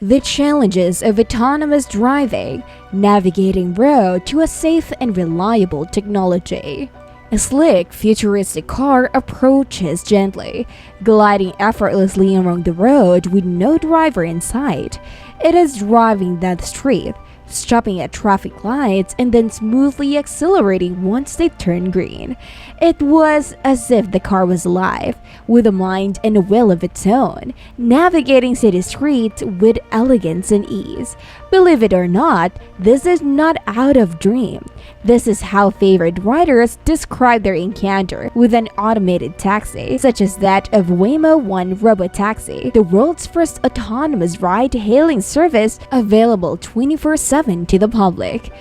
The challenges of autonomous driving, navigating road to a safe and reliable technology. A sleek, futuristic car approaches gently, gliding effortlessly along the road with no driver in sight. It is driving down the street, stopping at traffic lights and then smoothly accelerating once they turn green. It was as if the car was alive, with a mind and a will of its own, navigating city streets with elegance and ease. Believe it or not, this is not out of dream. This is how favorite riders describe their encounter with an automated taxi, such as that of Waymo One Robotaxi, the world's first autonomous ride-hailing service available 24/7 to the public.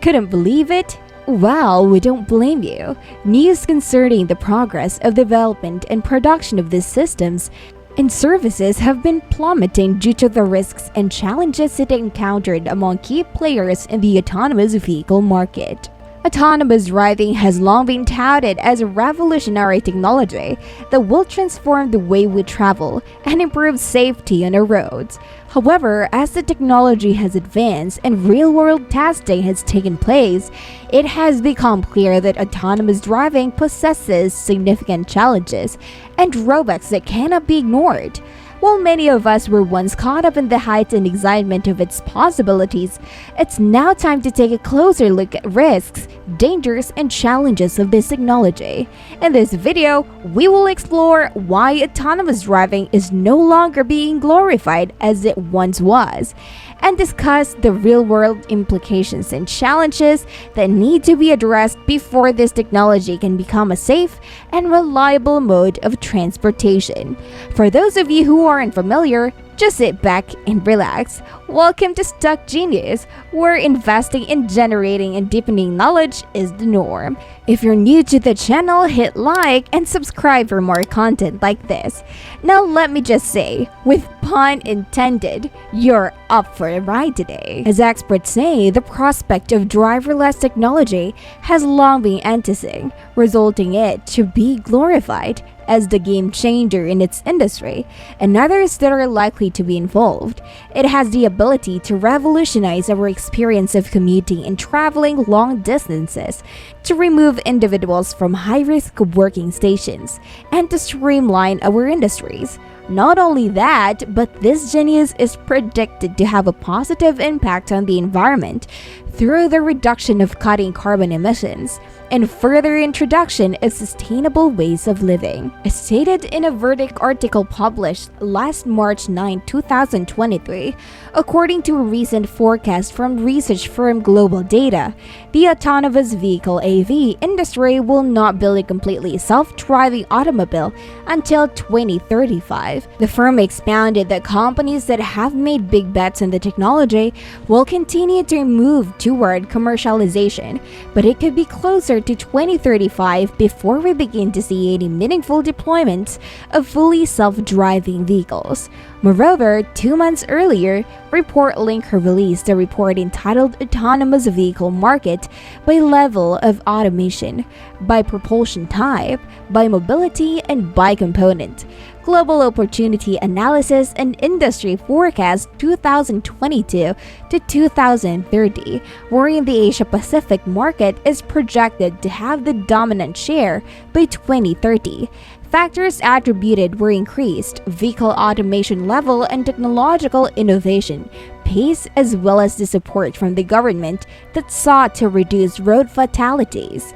Couldn't believe it? Well, we don't blame you. News concerning the progress of development and production of these systems and services have been plummeting due to the risks and challenges it encountered among key players in the autonomous vehicle market. Autonomous driving has long been touted as a revolutionary technology that will transform the way we travel and improve safety on our roads. However, as the technology has advanced and real-world testing has taken place, it has become clear that autonomous driving possesses significant challenges and drawbacks that cannot be ignored. While many of us were once caught up in the height and excitement of its possibilities, it's now time to take a closer look at risks, dangers, and challenges of this technology. In this video, we will explore why autonomous driving is no longer being glorified as it once was, and discuss the real-world implications and challenges that need to be addressed before this technology can become a safe and reliable mode of transportation. For those of you who aren't familiar, just sit back and relax. Welcome to Stuck Genius, where investing in generating and deepening knowledge is the norm. If you're new to the channel, hit like and subscribe for more content like this. Now let me just say, with pun intended, you're up for a ride today. As experts say, the prospect of driverless technology has long been enticing, resulting it to be glorified as the game changer in its industry, and others that are likely to be involved. It has the ability to revolutionize our experience of commuting and traveling long distances, to remove individuals from high-risk working stations, and to streamline our industries. Not only that, but this genius is predicted to have a positive impact on the environment through the reduction of cutting carbon emissions and further introduction of sustainable ways of living. As stated in a Verdict article published last March 9, 2023, according to a recent forecast from research firm Global Data, the autonomous vehicle AV industry will not build a completely self-driving automobile until 2035. The firm expounded that companies that have made big bets on the technology will continue to move toward commercialization, but it could be closer to 2035 before we begin to see any meaningful deployments of fully self-driving vehicles. Moreover, 2 months earlier, ReportLinker released a report entitled Autonomous Vehicle Market by Level of Automation, by Propulsion Type, by Mobility, and by Component. Global Opportunity Analysis and Industry Forecast 2022 to 2030, wherein the Asia-Pacific market is projected to have the dominant share by 2030. Factors attributed were increased vehicle automation level and technological innovation, pace, as well as the support from the government that sought to reduce road fatalities.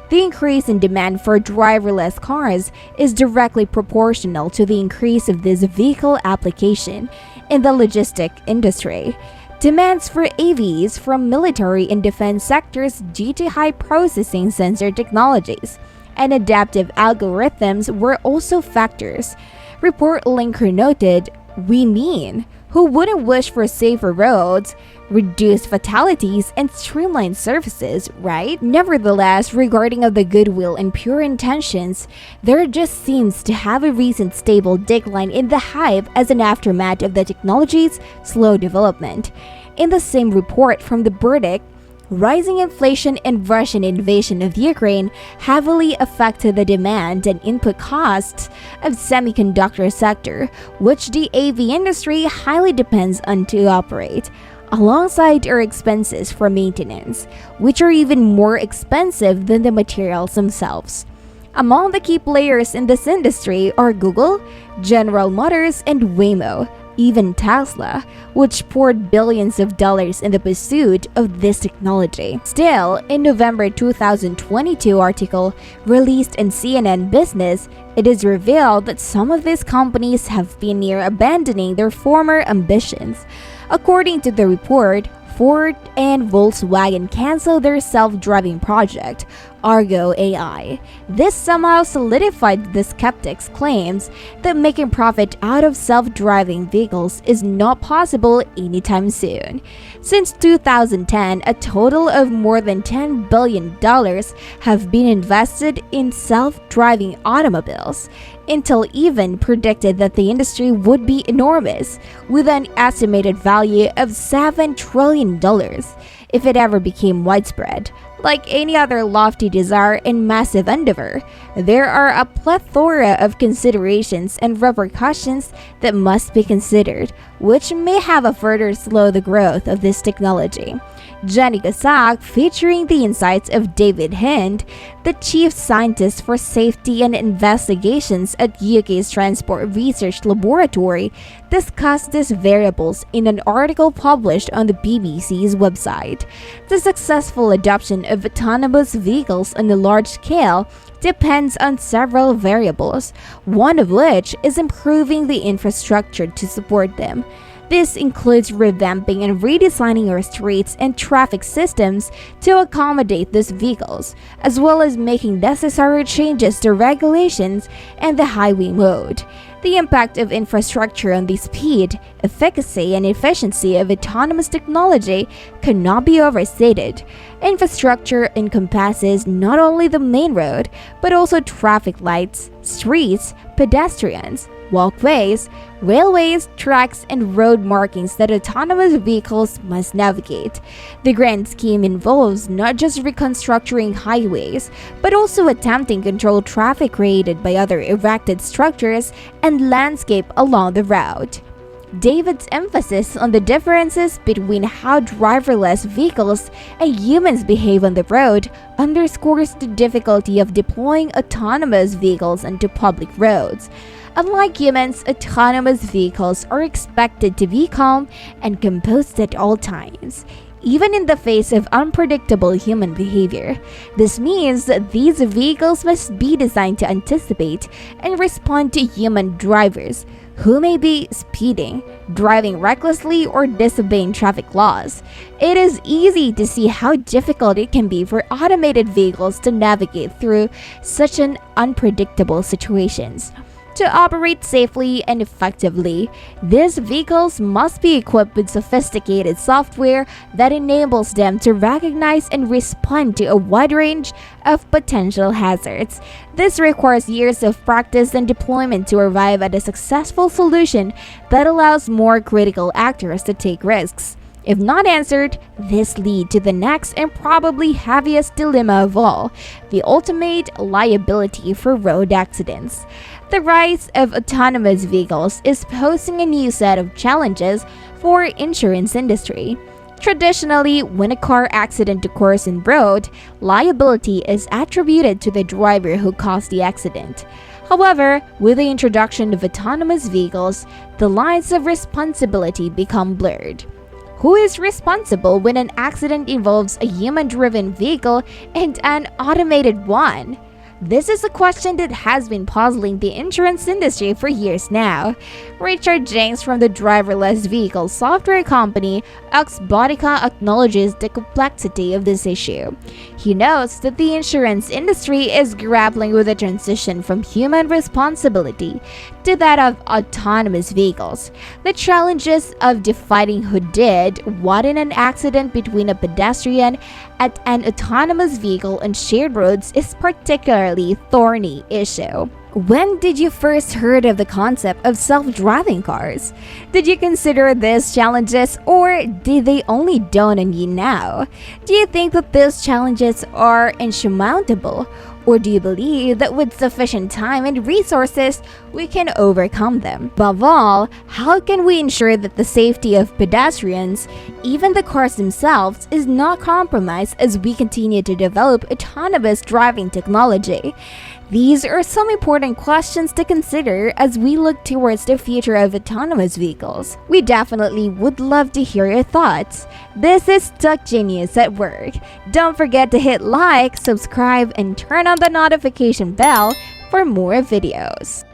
The increase in demand for driverless cars is directly proportional to the increase of this vehicle application in the logistic industry. Demands for AVs from military and defense sectors due to high processing sensor technologies and adaptive algorithms were also factors. ReportLinker noted, who wouldn't wish for safer roads, reduced fatalities, and streamlined services, right? Nevertheless, regarding of the goodwill and pure intentions, there just seems to have a recent stable decline in the hype as an aftermath of the technology's slow development. In the same report from the Verdict, Rising inflation and Russian invasion of Ukraine heavily affected the demand and input costs of semiconductor sector, which the AV industry highly depends on to operate, alongside our expenses for maintenance, which are even more expensive than the materials themselves. Among the key players in this industry are Google, General Motors, and Waymo, even Tesla, which poured billions of dollars in the pursuit of this technology. Still, in November 2022 article released in CNN Business, it is revealed that some of these companies have been near abandoning their former ambitions. According to the report, Ford and Volkswagen canceled their self-driving project, Argo AI. This somehow solidified the skeptics' claims that making profit out of self-driving vehicles is not possible anytime soon. Since 2010, a total of more than $10 billion have been invested in self-driving automobiles. Intel even predicted that the industry would be enormous, with an estimated value of $7 trillion if it ever became widespread. Like any other lofty desire and massive endeavor, there are a plethora of considerations and repercussions that must be considered, which may have a further slow the growth of this technology. Jenny Gasak, featuring the insights of David Hind, the chief scientist for safety and investigations at UK's Transport Research Laboratory, discussed these variables in an article published on the BBC's website. The successful adoption of autonomous vehicles on a large scale depends on several variables, one of which is improving the infrastructure to support them. This includes revamping and redesigning our streets and traffic systems to accommodate these vehicles, as well as making necessary changes to regulations and the highway mode. The impact of infrastructure on the speed, efficacy, and efficiency of autonomous technology cannot be overstated. Infrastructure encompasses not only the main road, but also traffic lights, streets, pedestrians, walkways, railways, tracks, and road markings that autonomous vehicles must navigate. The grand scheme involves not just reconstructing highways, but also attempting to control traffic created by other erected structures and landscape along the route. David's emphasis on the differences between how driverless vehicles and humans behave on the road underscores the difficulty of deploying autonomous vehicles onto public roads. Unlike humans, autonomous vehicles are expected to be calm and composed at all times, even in the face of unpredictable human behavior. This means that these vehicles must be designed to anticipate and respond to human drivers who may be speeding, driving recklessly, or disobeying traffic laws. It is easy to see how difficult it can be for automated vehicles to navigate through such an unpredictable situations. To operate safely and effectively, these vehicles must be equipped with sophisticated software that enables them to recognize and respond to a wide range of potential hazards. This requires years of practice and deployment to arrive at a successful solution that allows more critical actors to take risks. If not answered, this leads to the next and probably heaviest dilemma of all, the ultimate liability for road accidents. The rise of autonomous vehicles is posing a new set of challenges for insurance industry. Traditionally, when a car accident occurs on road, liability is attributed to the driver who caused the accident. However, with the introduction of autonomous vehicles, the lines of responsibility become blurred. Who is responsible when an accident involves a human-driven vehicle and an automated one? This is a question that has been puzzling the insurance industry for years now. Richard James from the driverless vehicle software company Oxbotica acknowledges the complexity of this issue. He notes that the insurance industry is grappling with a transition from human responsibility to that of autonomous vehicles. The challenges of defining who did what in an accident between a pedestrian and an autonomous vehicle on shared roads is particularly thorny issue. When did you first heard of the concept of self-driving cars? Did you consider these challenges, or did they only dawn on you now? Do you think that these challenges are insurmountable, or do you believe that with sufficient time and resources, we can overcome them? Above all, how can we ensure that the safety of pedestrians, even the cars themselves, is not compromised as we continue to develop autonomous driving technology? These are some important questions to consider as we look towards the future of autonomous vehicles. We definitely would love to hear your thoughts. This is Tech Genius at Work. Don't forget to hit like, subscribe, and turn on the notification bell for more videos.